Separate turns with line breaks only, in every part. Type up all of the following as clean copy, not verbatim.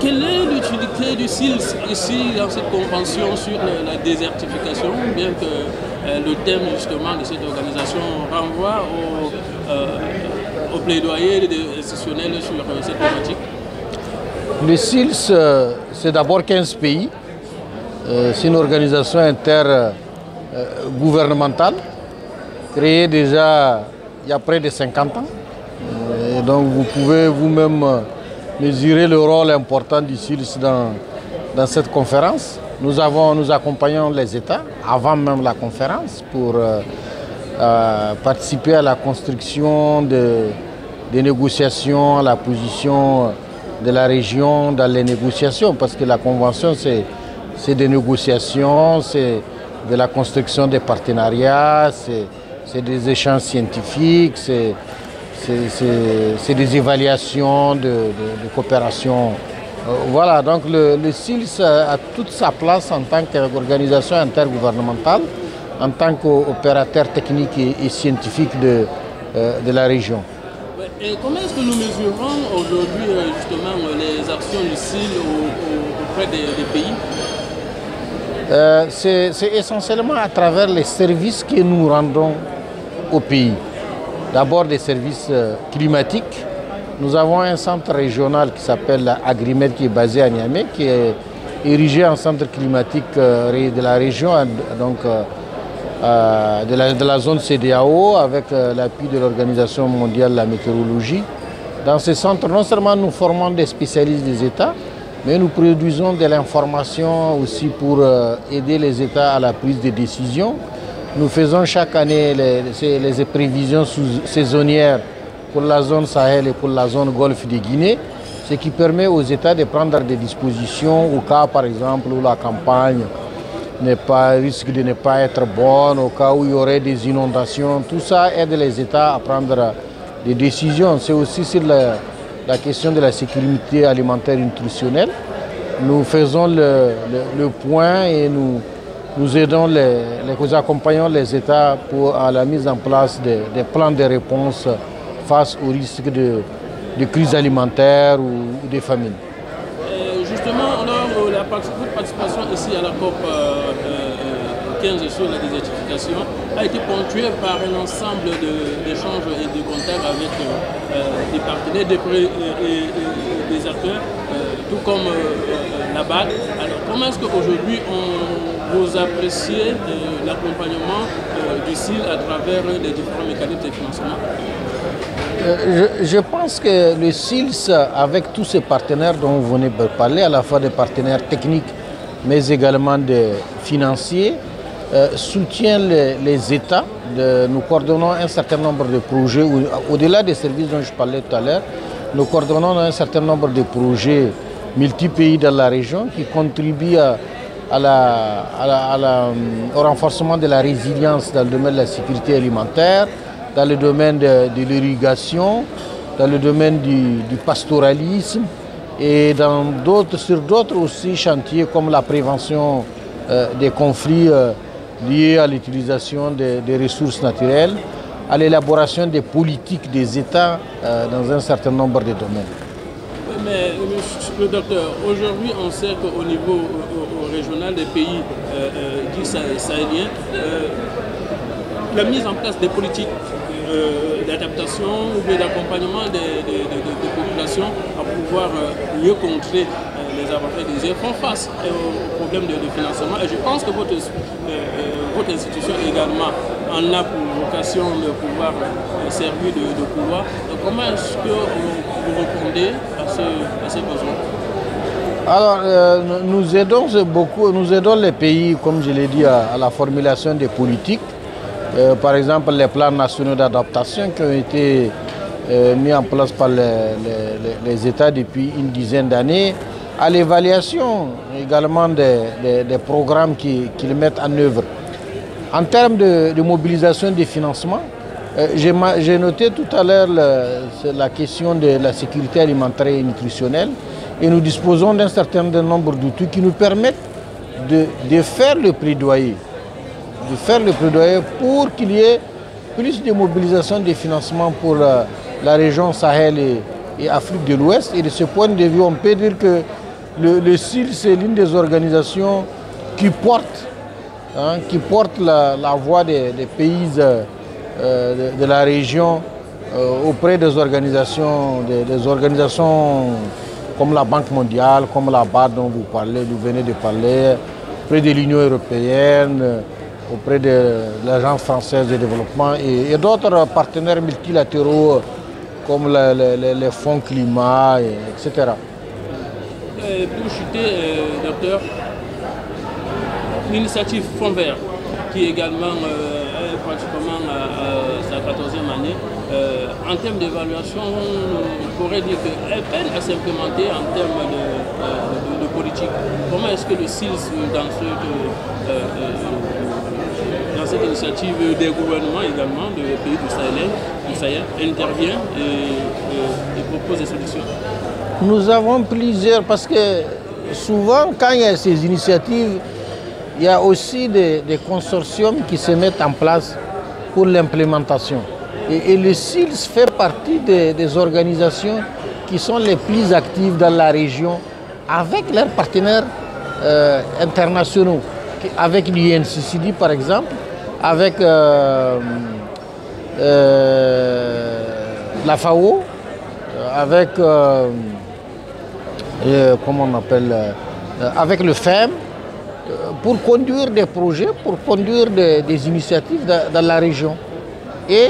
quelle est l'utilité du SILS ici dans cette convention sur la désertification, bien que le thème justement de cette organisation renvoie au plaidoyer institutionnel sur cette thématique?
Le SILS, c'est d'abord 15 pays. C'est une organisation intergouvernementale créée déjà il y a près de 50 ans. Et donc vous pouvez vous-même mesurer le rôle important du SILS dans cette conférence. Nous accompagnons les États avant même la conférence pour participer à la construction des négociations, à la position de la région dans les négociations, parce que la convention c'est des négociations, c'est de la construction des partenariats, c'est des échanges scientifiques, c'est des évaluations de coopération. Voilà, donc le SILS a toute sa place en tant qu'organisation intergouvernementale, en tant qu'opérateur technique et scientifique de la région.
Et comment est-ce que nous mesurons aujourd'hui justement les actions du SILS auprès des pays?
C'est essentiellement à travers les services que nous rendons au pays. D'abord des services climatiques. Nous avons un centre régional qui s'appelle Agrimed, qui est basé à Niamey, qui est érigé en centre climatique de la région, donc de la zone CEDEAO, avec l'appui de l'Organisation mondiale de la météorologie. Dans ce centre, non seulement nous formons des spécialistes des États, mais nous produisons de l'information aussi pour aider les États à la prise de décision. Nous faisons chaque année les prévisions saisonnières pour la zone Sahel et pour la zone Golfe de Guinée, ce qui permet aux États de prendre des dispositions au cas, par exemple, où la campagne risque de ne pas être bonne, au cas où il y aurait des inondations. Tout ça aide les États à prendre des décisions. C'est aussi sur la question de la sécurité alimentaire et nutritionnelle. Nous faisons le point et nous accompagnons les États à la mise en place des plans de réponse face au risque de crise alimentaire ou de famine.
Justement, votre participation ici à la COP 15 sur la désertification a été ponctuée par un ensemble d'échanges et de contacts avec des partenaires des acteurs, tout comme la BAD. Alors, comment est-ce qu'aujourd'hui vous appréciez l'accompagnement du SILS à travers les différents mécanismes de financement?
Je pense que le SILS, avec tous ces partenaires dont vous venez de parler, à la fois des partenaires techniques, mais également des financiers, soutient les États. Nous coordonnons un certain nombre de projets, au-delà des services dont je parlais tout à l'heure, nous coordonnons un certain nombre de projets multi-pays dans la région qui contribuent au renforcement de la résilience dans le domaine de la sécurité alimentaire, dans le domaine de l'irrigation, dans le domaine du pastoralisme et sur d'autres aussi chantiers comme la prévention des conflits liés à l'utilisation des ressources naturelles, à l'élaboration des politiques des États dans un certain nombre de domaines.
Mais le docteur, aujourd'hui on sait qu'au niveau régional des pays dits sahéliens, la mise en place des politiques d'adaptation ou d'accompagnement des populations à pouvoir mieux contrer les avantages des font face aux problèmes de financement. Et je pense que votre institution également en a pour vocation de pouvoir servir de couloir. Donc comment est-ce que vous répondez à ces besoins?
Alors, nous aidons les pays, comme je l'ai dit, à la formulation des politiques. Par exemple, les plans nationaux d'adaptation qui ont été mis en place par les États depuis une dizaine d'années, à l'évaluation également des programmes qu'ils mettent en œuvre. En termes de mobilisation des financements, j'ai noté tout à l'heure la question de la sécurité alimentaire et nutritionnelle, et nous disposons d'un certain nombre d'outils qui nous permettent de faire le plaidoyer. Pour qu'il y ait plus de mobilisation des financements pour la région Sahel et Afrique de l'Ouest. Et de ce point de vue, on peut dire que Le SIL, c'est l'une des organisations qui porte, la voix des pays de la région auprès des organisations comme la Banque mondiale, comme la BAD dont vous venez de parler, auprès de l'Union européenne, auprès de l'Agence française de développement et d'autres partenaires multilatéraux comme les fonds climat, etc.
Pour chuter, docteur, l'initiative Fonds Vert, qui également est pratiquement à sa 14e année, en termes d'évaluation, on pourrait dire qu'elle peine à s'implémenter en termes de politique. Comment est-ce que le SILS, dans cette initiative des gouvernements également, des pays du Sahel, intervient et propose des solutions?
Nous avons plusieurs, parce que souvent quand il y a ces initiatives, il y a aussi des consortiums qui se mettent en place pour l'implémentation. Et le SILS fait partie des organisations qui sont les plus actives dans la région avec leurs partenaires internationaux, avec l'UNCCD par exemple, avec la FAO, avec comment on appelle, avec le FEM, pour conduire des projets, pour conduire des initiatives dans la région et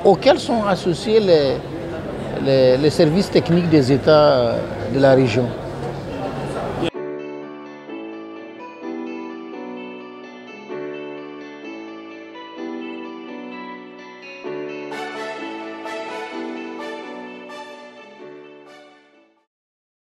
auxquels sont associés les services techniques des États de la région.